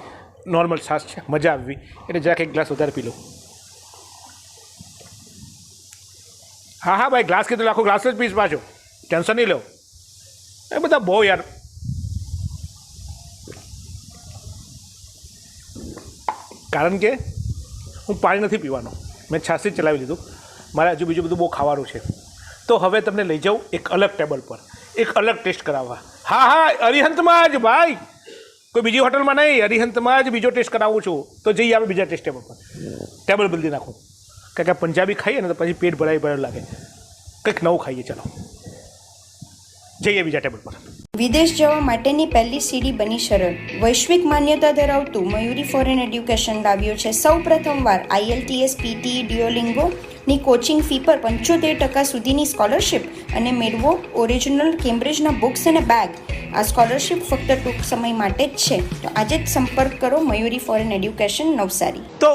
નોર્મલ છાશ છે. મજા આવી એટલે જરાક એક ગ્લાસ વધારે પી લો. હા હા ભાઈ, ગ્લાસ કીધું આખો ગ્લાસ જ પીશ પાછો, ટેન્શન નહીં લો. એ બધા બહુ યાર, કારણ કે હું પાણી નથી પીવાનો, મેં છાશ જ ચલાવી લીધું. મારે હજુ બીજું બધું બહુ ખાવાનું છે. તો હવે તમને લઈ જાઉં એક અલગ ટેબલ પર, એક અલગ ટેસ્ટ કરાવવા. હા હા, અરિહંતમાં જ ભાઈ, કોઈ બીજી હોટલમાં નહીં, અરિહંતમાં જ બીજો ટેસ્ટ કરાવું છું. તો જઈએ આપણે બીજા ટેસ્ટ ટેબલ પર. ટેબલ બદલી નાખું, કારણ કે પંજાબી ખાઈએ ને તો પછી પેટ ભરાયું લાગે. કંઈક નવું ખાઈએ, ચાલો જઈએ બીજા ટેબલ પર. વિદેશ જવા માટેની પહેલી સીડી બની સરળ. વૈશ્વિક માન્યતા ધરાવતું મયુરી ફોરેન એડ્યુકેશન લાવ્યો છે સૌ પ્રથમવાર IELTS, PTE, Duolingo ની કોચિંગ ફી પર 75% સુધીની સ્કોલરશિપ અને મેળવો ઓરિજિનલ કેમ્બ્રિજના બુક્સ અને બેગ. આ સ્કોલરશિપ ફક્ત ટૂંક સમય માટે જ છે. તો આજે જ સંપર્ક કરો મયુરી ફોરેન એડ્યુકેશન નવસારી. તો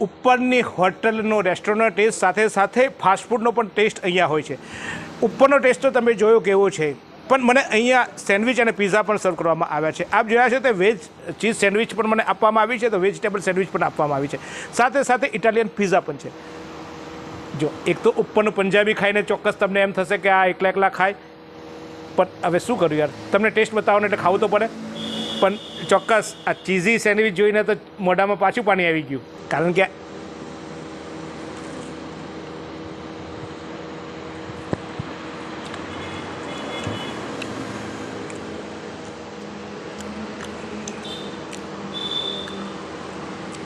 ઉપરની હોટલનો રેસ્ટોરન્ટનો ટેસ્ટ સાથે સાથે ફાસ્ટફૂડનો પણ ટેસ્ટ અહીંયા હોય છે. ઉપરનો ટેસ્ટ તો તમે જોયો કેવો છે, પણ મને અહીંયા સેન્ડવિચ અને પીઝા પણ સર્વ કરવામાં આવ્યા છે. આપ જોયા છે તે વેજ ચીઝ સેન્ડવિચ પણ મને આપવામાં આવી છે, તો વેજીટેબલ સેન્ડવિચ પણ આપવામાં આવી છે. સાથે સાથે ઇટાલિયન પીઝા પણ છે. જો એક તો ઉપરનું પંજાબી ખાઈને ચોક્કસ તમને એમ થશે કે આ એકલા ખાય, પણ હવે શું કરું યાર, તમને ટેસ્ટ બતાવવાનો એટલે ખાવું તો પડે. પણ ચોક્કસ આ ચીઝી સેન્ડવિચ જોઈને તો મોઢામાં પાછું પાણી આવી ગયું, કારણ કે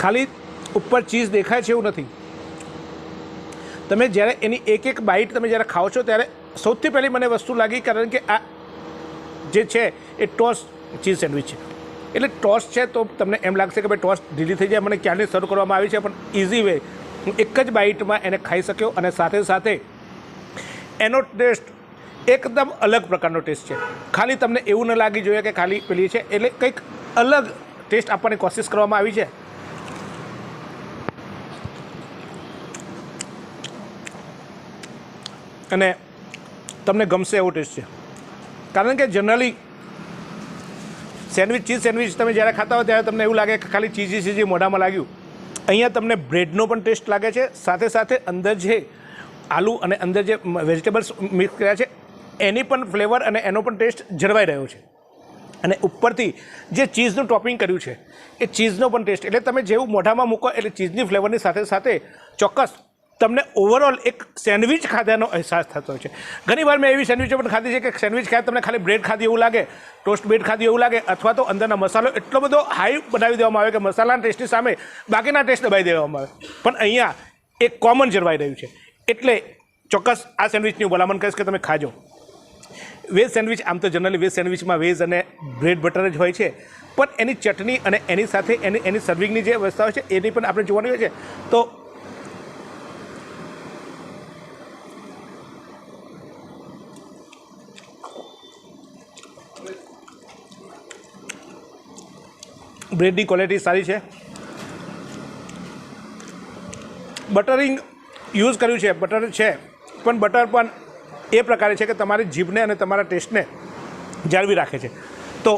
ખાલી ઉપર ચીઝ દેખાય છે એવું નથી. તમે જ્યારે એની એક બાઈટ તમે જ્યારે ખાઓ છો ત્યારે સૌથી પહેલી મને વસ્તુ લાગી, કારણ કે આ જે છે એ ટોસ્ટ ચીઝ સેન્ડવિચ છે. એટલે ટોસ્ટ છે તો તમને એમ લાગશે કે ભાઈ ટોસ્ટ ઢીલી થઈ જાય, મને ક્યારની સર્વ કરવામાં આવી છે, પણ ઇઝી વે હું એક જ બાઈટમાં એને ખાઈ શક્યો. અને સાથે સાથે એનો ટેસ્ટ એકદમ અલગ પ્રકારનો ટેસ્ટ છે. ખાલી તમને એવું ન લાગી જોઈએ કે ખાલી પેલી છે, એટલે કંઈક અલગ ટેસ્ટ આપવાની કોશિશ કરવામાં આવી છે. અને તમને ગમશે એવો ટેસ્ટ છે, કારણ કે જનરલી ચીઝ સેન્ડવિચ તમે જ્યારે ખાતા હો ત્યારે તમને એવું લાગે કે ખાલી ચીઝી મોઢામાં લાગ્યું. અહીંયા તમને બ્રેડનો પણ ટેસ્ટ લાગે છે, સાથે સાથે અંદર જે આલુ અને અંદર જે વેજીટેબલ્સ મિક્સ કર્યા છે એની પણ ફ્લેવર અને એનો પણ ટેસ્ટ જળવાઈ રહ્યો છે. અને ઉપરથી જે ચીઝનું ટોપિંગ કર્યું છે એ ચીઝનો પણ ટેસ્ટ, એટલે તમે જેવું મોઢામાં મૂકો એટલે ચીઝની ફ્લેવરની સાથે સાથે ચોક્કસ તમને ઓવરઓલ એક સેન્ડવિચ ખાધાનો અહેસાસ થતો હોય છે. ઘણીવાર મેં એવી સેન્ડવિચો પણ ખાધી છે કે સેન્ડવિચ ખાય તમને ખાલી બ્રેડ ખાધી એવું લાગે, ટોસ્ટ બ્રેડ ખાધી એવું લાગે, અથવા તો અંદરના મસાલો એટલો બધો હાઈ બનાવી દેવામાં આવે કે મસાલાના ટેસ્ટની સામે બાકીના ટેસ્ટ દબાઈ દેવામાં આવે. પણ અહીંયા એક કોમન જળવાઈ રહ્યું છે. એટલે ચોક્કસ આ સેન્ડવિચની ભલામણ કરીશ કે તમે ખાજો. વેજ સેન્ડવિચ, આમ તો જનરલી વેજ સેન્ડવિચમાં વેજ અને બ્રેડ બટર જ હોય છે, પણ એની ચટણી અને એની સાથે એની સર્વિંગની જે વ્યવસ્થા હોય છે એની પણ આપણે જોવાની હોય છે. તો બ્રેડની ક્વોલિટી સારી છે. બટરિંગ યુઝ કર્યું છે, બટર છે, પણ બટર પણ એ પ્રકારે છે કે તમારી જીભને અને તમારા ટેસ્ટને જાળવી રાખે છે. તો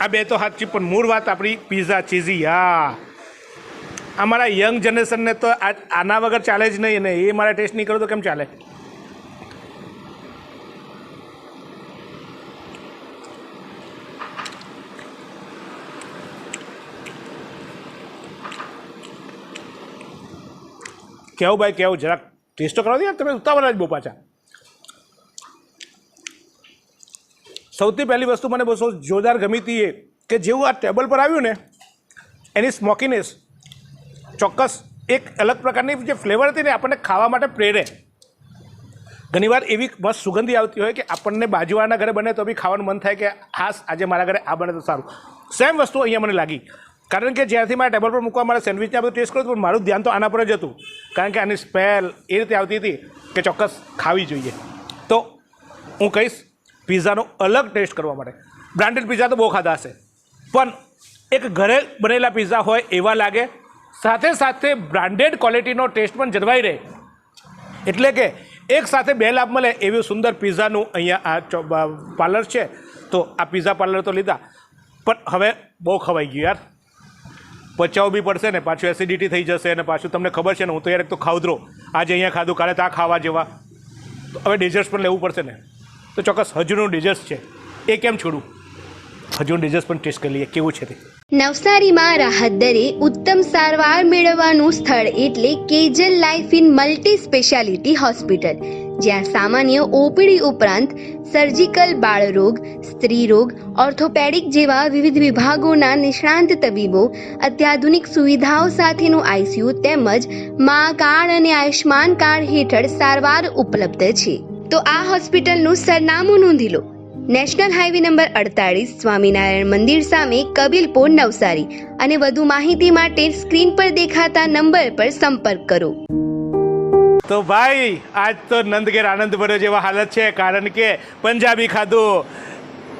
આ બે તો સાચી, પણ મૂળ વાત આપણી પીઝા ચીઝી. હા, અમારા યંગ જનરેશનને તો આના વગર ચાલે જ નહીં, અને એ મારા ટેસ્ટ નહીં કરો તો કેમ ચાલે. કેવું ભાઈ કેવું, જરાક ટેસ્ટ તો કરો યાર, તમે ઉતાવળા જ બહુ પાછા. સૌથી પહેલી વસ્તુ મને બહુ જોરદાર ગમી હતી એ કે જેવું આ ટેબલ પર આવ્યું ને એની સ્મોકીનેસ ચોક્કસ એક અલગ પ્રકારની જે ફ્લેવર હતી ને આપણને ખાવા માટે પ્રેરે. ઘણીવાર એવી મસ્ત સુગંધી આવતી હોય કે આપણને બાજુવાળાના ઘરે બને તો બી ખાવાનું મન થાય કે હાસ આજે મારા ઘરે આ બને તો સારું. સેમ વસ્તુ અહીંયા મને લાગી, કારણ કે જ્યારથી મારા ટેબલ પર મૂકવા મારા સેન્ડવિચને બધું ટેસ્ટ કર્યું પણ મારું ધ્યાન તો આના પર જ હતું, કારણ કે આની સ્મેલ એ રીતે આવતી હતી કે ચોક્કસ ખાવી જોઈએ. તો હું કહીશ પિઝાનો અલગ ટેસ્ટ કરવા માટે. બ્રાન્ડેડ પિઝા તો બહુ ખાધા હશે, પણ એક ઘરે બનેલા પિઝા હોય એવા લાગે, સાથે સાથે બ્રાન્ડેડ ક્વોલિટીનો ટેસ્ટ પણ જળવાઈ રહે. એટલે કે એક સાથે બે લાભ મળે એવું સુંદર પિઝાનું અહીંયા આ પાર્લર છે. તો આ પિઝા પાર્લર તો લીધા, પણ હવે બહુ ખવાઈ ગયું યાર, પચાવવું બી પડશે ને, પાછું એસિડિટી થઈ જશે અને પાછું તમને ખબર છે ને હું તો યાર એક તો ખાવદરો, આજે અહીંયા ખાધું કાલે ત્યાં ખાવા જેવા, તો હવે ડેઝર્ટ્સ પણ લેવું પડશે ને. તો ચોક્કસ હજુનું ડેઝર્ટ્સ છે એ કેમ છોડું, હજુનું ડેઝર્ટ્સ પણ ટેસ્ટ કરી લઈએ કેવું છે તે. નવસારીમાં રાહત દરે ઉત્તમ સારવાર મેળવવાનું સ્થળ એટલે કેજલ life in multi speciality hospital, જ્યાં સામાન્ય ઓપીડી ઉપરાંત સર્જિકલ, બાળરોગ, સ્ત્રીરોગ, ઓર્થોપેડિક જેવા વિવિધ વિભાગોના નિષ્ણાંત તબીબો, અત્યાધુનિક સુવિધાઓ સાથેનું આઈસીયુ તેમજ મા કાર્ડ અને આયુષ્માન કાર્ડ હેઠળ સારવાર ઉપલબ્ધ છે. તો આ હોસ્પિટલનું સરનામું નોંધી લો. નેશનલ હાઈવે નંબર 48, સ્વામિનારાયણ મંદિર સામે, કબીલપુર, નવસારી. અને વધુ માહિતી માટે સ્ક્રીન પર દેખાતા નંબર પર સંપર્ક કરો. તો ભાઈ આજ તો નંદઘેર આનંદ ભર્યો જેવા હાલત છે, કારણ કે પંજાબી ખાધું,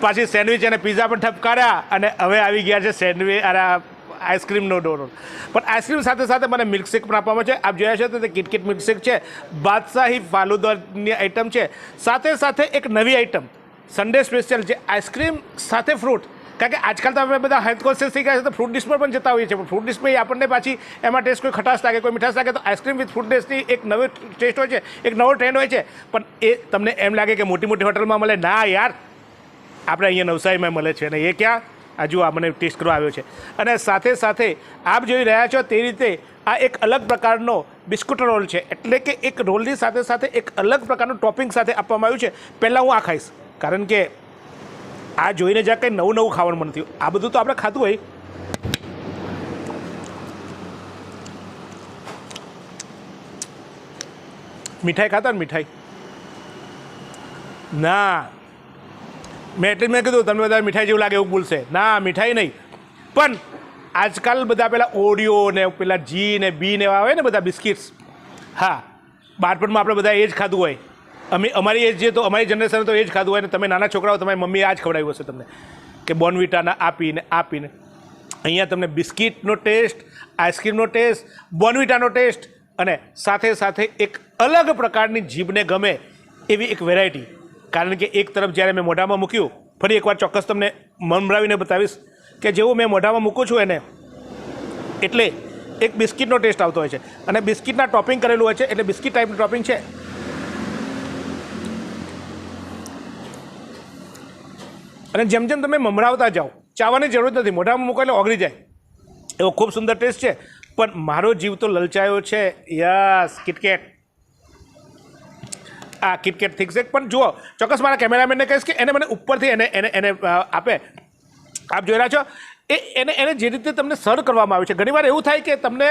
પાછી સેન્ડવિચ અને પિઝા પણ ઠપકાર્યા, અને હવે આવી ગયા છે સેન્ડવિચ આઈસ્ક્રીમનો ડોરો. પણ આઈસ્ક્રીમ સાથે સાથે મને મિલ્કશેક પણ આપવામાં છે. આપ જોયા છે તો તે કિટકેટ મિલ્કશેક છે, બાદશાહી ફાલુદાની આઈટમ છે, સાથે સાથે એક નવી આઈટમ સન્ડે સ્પેશિયલ જે આઈસ્ક્રીમ સાથે ફ્રૂટ. કારણ કે આજકાલ તો આપણે બધા હેલ્થ કોન્શિયસ થઈ ગયા છે તો ફ્રૂટ ડિશ પર પણ જતા હોઈએ છીએ, પણ ફ્રૂટ ડિશમાં આપણને પાછી એમાં ટેસ્ટ કોઈ ખટાશ લાગે, કોઈ મીઠાશ લાગે, તો આઈસ્ક્રીમ વિથ ફ્રૂટ ડિશની એક નવો ટેસ્ટ હોય છે, એક નવો ટ્રેન્ડ હોય છે. પણ એ તમને એમ લાગે કે મોટી મોટી હોટલમાં મળે, ના યાર આપણે અહીંયા નવસારીમાં મળે છે. અને એ ક્યાં, હજુ આ મને ટેસ્ટ કરવા આવ્યો છે. અને સાથે સાથે આપ જોઈ રહ્યા છો તે રીતે આ એક અલગ પ્રકારનો બિસ્કુટ રોલ છે, એટલે કે એક રોલની સાથે સાથે એક અલગ પ્રકારનું ટોપિંગ સાથે આપવામાં આવ્યું છે. પહેલાં હું આ ખાઈશ, કારણ કે આ જોઈને જ્યાં કંઈ નવું નવું ખાવાનું મન થયું. આ બધું તો આપણે ખાતું હોય. મીઠાઈ ખાતા ને મીઠાઈ, ના મેં એટલે મેં કીધું તમને બધા મીઠાઈ જેવું લાગે એવું બોલશે, ના મીઠાઈ નહીં. પણ આજકાલ બધા પેલા ઓડિયો ને પેલા જી ને બી ને એવા આવે ને બધા બિસ્કિટ્સ, હા બાળપણમાં આપણે બધા એ જ ખાધું હોય. અમારી એજ જે તો અમારી જનરેશન તો એ જ ખાધું હોય ને. તમે નાના છોકરાઓ તમારી મમ્મીએ આ જ ખવડાવ્યું હશે તમને કે બોર્નવિટાના આપીને. અહીંયા તમને બિસ્કિટનો ટેસ્ટ, આઈસ્ક્રીમનો ટેસ્ટ, બોર્નવિટાનો ટેસ્ટ, અને સાથે સાથે એક અલગ પ્રકારની જીભને ગમે એવી એક વેરાયટી. કારણ કે એક તરફ જ્યારે મેં મોઢામાં મૂક્યું, ફરી એકવાર ચોક્કસ તમને મમરાવીને બતાવીશ કે જેવું મેં મોઢામાં મૂકું છું એને એટલે એક બિસ્કિટનો ટેસ્ટ આવતો હોય છે, અને બિસ્કિટના ટોપિંગ કરેલું હોય છે, એટલે બિસ્કિટ ટાઈપનું ટોપિંગ છે. અને જેમ જેમ તમે મમરાવતા જાઓ, ચાવવાની જરૂર નથી, મોઢામાં મૂકો એટલે ઓગળી જાય એવો ખૂબ સુંદર ટેસ્ટ છે. પણ મારો જીવ તો લલચાયો છે, યસ કિટકેટ. આ કિટકેટ થિક છે. પણ જુઓ ચોક્કસ મારા કેમેરામેનને કહીશ કે એને મને ઉપરથી એને આપે. આપ જોઈ રહ્યા છો એને જે રીતે તમને સર્વ કરવામાં આવે છે. ઘણીવાર એવું થાય કે તમને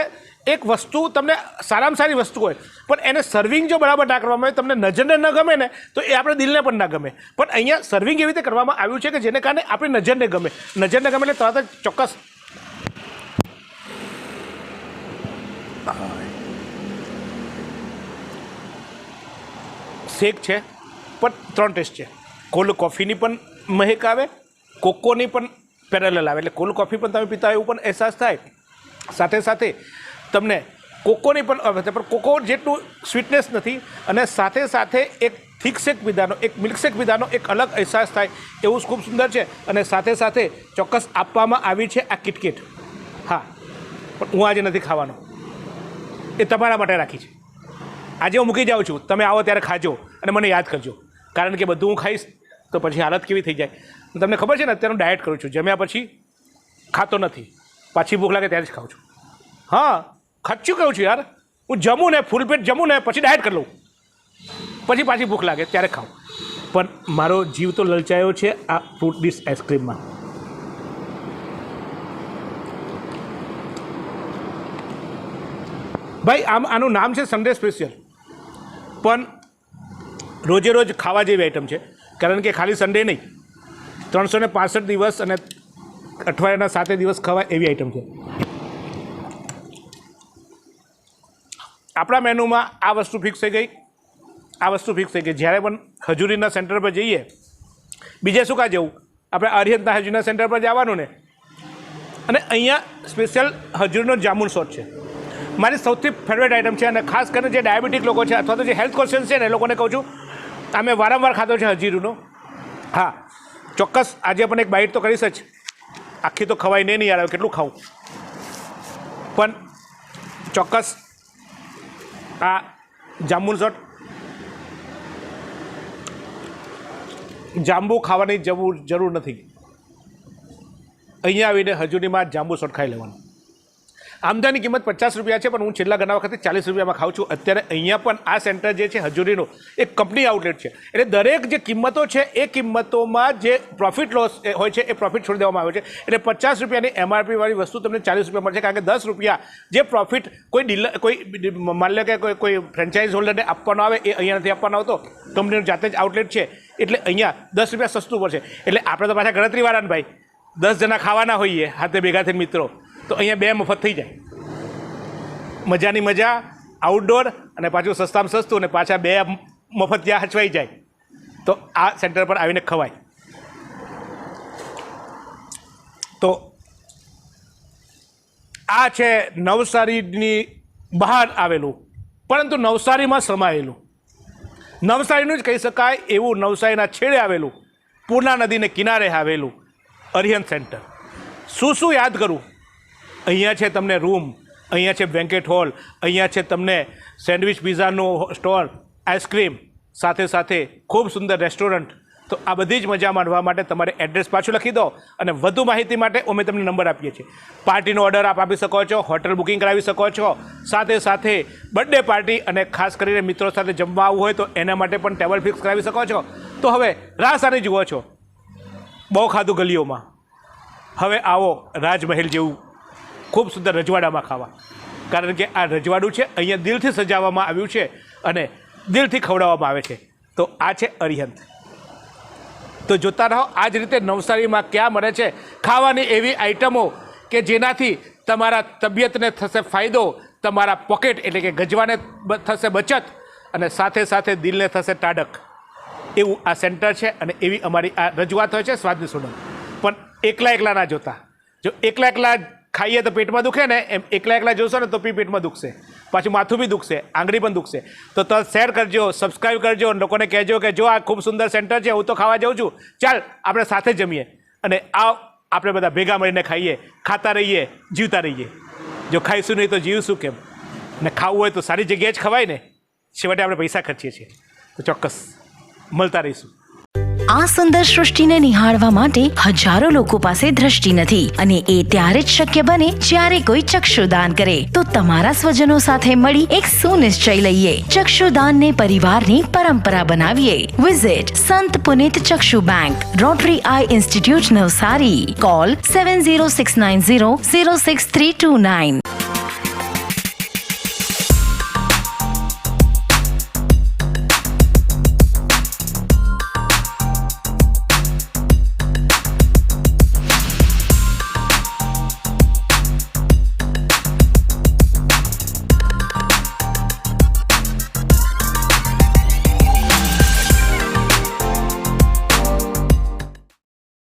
એક વસ્તુ તમને સારામાં સારી વસ્તુ હોય, પણ એને સર્વિંગ જો બરાબર ના કરવામાં આવે, તમને નજરને ન ગમે ને તો એ આપણે દિલને પણ ના ગમે. પણ અહીંયા સર્વિંગ એવી રીતે કરવામાં આવ્યું છે કે જેને કારણે આપણી નજરને ગમે એટલે તરત જ ચોક્કસ શેક છે. પણ 3 ટેસ્ટ છે. કોલ્ડ કોફીની પણ મહેક આવે, કોકોની પણ પેરેલલ આવે, એટલે કોલ્ડ કોફી પણ તમે પીતા હોય એવું પણ અહેસાસ થાય. સાથે સાથે તમને કોકોની પણ આવે છે, પણ કોકો જેટલું સ્વીટનેસ નથી. અને સાથે સાથે એક થિક શેક પીધાનો, એક મિલ્કશેક પીધાનો એક અલગ અહેસાસ થાય એવું ખૂબ સુંદર છે. અને સાથે સાથે ચોક્કસ આપવામાં આવી છે આ કિટકેટ. હા, પણ હું આજે નથી ખાવાનો, એ તમારા માટે રાખી છે. આજે હું મૂકી જાઉં છું, તમે આવો ત્યારે ખાજો અને મને યાદ કરજો, કારણ કે બધું હું ખાઈશ તો પછી હાલત કેવી થઈ જાય. તમને ખબર છે ને અત્યારે હું ડાયટ કરું છું, જમ્યા પછી ખાતો નથી, પાછી ભૂખ લાગે ત્યારે જ ખાઉં છું. હા સાચું કહું છું યાર, હું જમું ને ફૂલ પેટ જમું ને પછી ડાયટ કરી લઉં, પછી પાછી ભૂખ લાગે ત્યારે ખાઉં. પણ મારો જીવ તો લલચાયો છે આ ફ્રૂટ ડીશ આઈસ્ક્રીમમાં. ભાઈ આનું નામ છે સન્ડે સ્પેશિયલ, પણ રોજે રોજ ખાવા જેવી આઈટમ છે. કારણ કે ખાલી સન્ડે નહીં, 365 દિવસ અને અઠવાડિયાના 7 દિવસ ખવાય એવી આઈટમ છે. આપણા મેનુમાં આ વસ્તુ ફિક્સ થઈ ગઈ, આ વસ્તુ ફિક્સ થઈ ગઈ. જ્યારે પણ હજુરીના સેન્ટર પર જઈએ, બીજે શું કાં જવું, આપણે અરિહંતના હજુરીના સેન્ટર પર જવાનું ને. અને અહીંયા સ્પેશિયલ હજુરીનો જામુન શોટ છે, મારી સૌથી ફેવરેટ આઈટમ છે. અને ખાસ કરીને જે ડાયાબિટીક લોકો છે અથવા તો જે હેલ્થ કોન્શિયસ છે ને એ લોકોને કહું છું, અમે વારંવાર ખાધો છે હજીરુનો. હા, ચોક્કસ આજે પણ એક બાઇટ તો કરીશ જ. આખી તો ખવાય નહીં યાર, કેટલું ખાવું, પણ ચોક્કસ આ જાંબુ શોટ, જાંબુ ખાવાની જરૂર નથી. અહીંયા આવીને હજુરીમાં જાંબુ શોટ ખાઈ લેવાનું. આમદાની કિંમત 50 રૂપિયા છે, પણ હું છેલ્લા ઘણા વખતે 40 રૂપિયામાં ખાઉં છું. અત્યારે અહીંયા પણ આ સેન્ટર જે છે હજુરીનું એક કંપની આઉટલેટ છે, એટલે દરેક જે કિંમતો છે એ કિંમતોમાં જે પ્રોફિટ લોસ હોય છે એ પ્રોફિટ છોડી દેવામાં આવે છે. એટલે 50 રૂપિયાની MRP વાળી વસ્તુ તમને 40 રૂપિયા મળશે. કારણ કે 10 રૂપિયા જે પ્રોફિટ કોઈ ડીલર, કોઈ માની લો કે કોઈ ફ્રેન્ચાઇઝ હોલ્ડરને આપવાનો આવે એ અહીંયા નથી આપવાનો આવતો, કંપનીનું જાતે જ આઉટલેટ છે. એટલે અહીંયા 10 રૂપિયા સસ્તું પડશે. એટલે આપણે તો પાછા ગણતરીવાળા ને ભાઈ, 10 જણા ખાવાના હોઈએ હાથે ભેગા થઈને મિત્રો, તો અહીંયા 2 મફત થઈ જાય. મજાની મજા, આઉટડોર, અને પાછું સસ્તામાં સસ્તું, અને પાછા 2 મફત ત્યાં હચવાઈ જાય. તો આ સેન્ટર પર આવીને ખવાય. તો આ છે નવસારીની બહાર આવેલું, પરંતુ નવસારીમાં સમાયેલું, નવસારીનું જ કહી શકાય એવું નવસારીના છેડે આવેલું, પૂર્ણા નદીને કિનારે આવેલું અરિહંત સેન્ટર. શું યાદ કરું, અહીંયા છે તમને રૂમ, અહીંયા છે બેન્કેટ હોલ, અહીંયા છે તમને સેન્ડવિચ પિઝાનું સ્ટોર, આઈસ્ક્રીમ, સાથે સાથે ખૂબ સુંદર રેસ્ટોરન્ટ. તો આ બધી જ મજા માણવા માટે તમારે એડ્રેસ પાછું લખી દો, અને વધુ માહિતી માટે અમે તમને નંબર આપીએ છીએ. પાર્ટીનો ઓર્ડર આપ આપી શકો છો, હોટલ બુકિંગ કરાવી શકો છો, સાથે સાથે બર્થડે પાર્ટી અને ખાસ કરીને મિત્રો સાથે જમવા આવવું હોય તો એના માટે પણ ટેબલ ફિક્સ કરાવી શકો છો. તો હવે રાહ સારી જુઓ છો, બહુ ખાધું ગલીઓમાં, હવે આવો રાજમહેલ જેવું ખૂબ સુંદર રજવાડામાં ખાવા. કારણ કે આ રજવાડું છે, અહીંયા દિલથી સજાવવામાં આવ્યું છે અને દિલથી ખવડાવવામાં આવે છે. તો આ છે અરિહંત. તો જોતા રહો આ જ રીતે નવસારીમાં ક્યાં મળે છે ખાવાની એવી આઈટમો કે જેનાથી તમારા તબિયતને થશે ફાયદો, તમારા પોકેટ એટલે કે ગજવાને થશે બચત, અને સાથે સાથે દિલને થશે ટાઢક. એવું આ સેન્ટર છે, અને એવી અમારી આ રજૂઆત હોય છે સ્વાદની સોનમ. પણ એકલા ના જોતા, જો એકલા ખાઈએ તો પેટમાં દુખે ને, એમ એકલા જોશો ને તો પેટમાં દુખશે, પાછું માથું બી દુખશે, આંગળી પણ દુખશે. તો શેર કરજો, સબસ્ક્રાઈબ કરજો, લોકોને કહેજો કે જો આ ખૂબ સુંદર સેન્ટર છે, હું તો ખાવા જાઉં છું, ચાલ આપણે સાથે જમીએ, અને આપણે બધા ભેગા મળીને ખાઈએ, ખાતા રહીએ, જીવતા રહીએ. જો ખાઈશું નહીં તો જીવશું કેમ? અને ખાવું હોય તો સારી જગ્યાએ જ ખવાય ને. છેવટે આપણે પૈસા ખર્ચીએ છીએ, તો ચોક્કસ મળતા રહીશું. આ સુંદર સૃષ્ટિને નિહાળવા માટે હજારો લોકો પાસે દ્રષ્ટિ નથી, અને એ ત્યારે જ શક્ય બને જ્યારે કોઈ ચક્ષુદાન કરે. તો તમારા સ્વજનો સાથે મળી એક સુનિશ્ચય લઈએ, ચક્ષુદાનને પરિવારની પરંપરા બનાવીએ. Visit Sant Punit Chakshu bank, Rotary eye institute Navsari. Call 7069006329.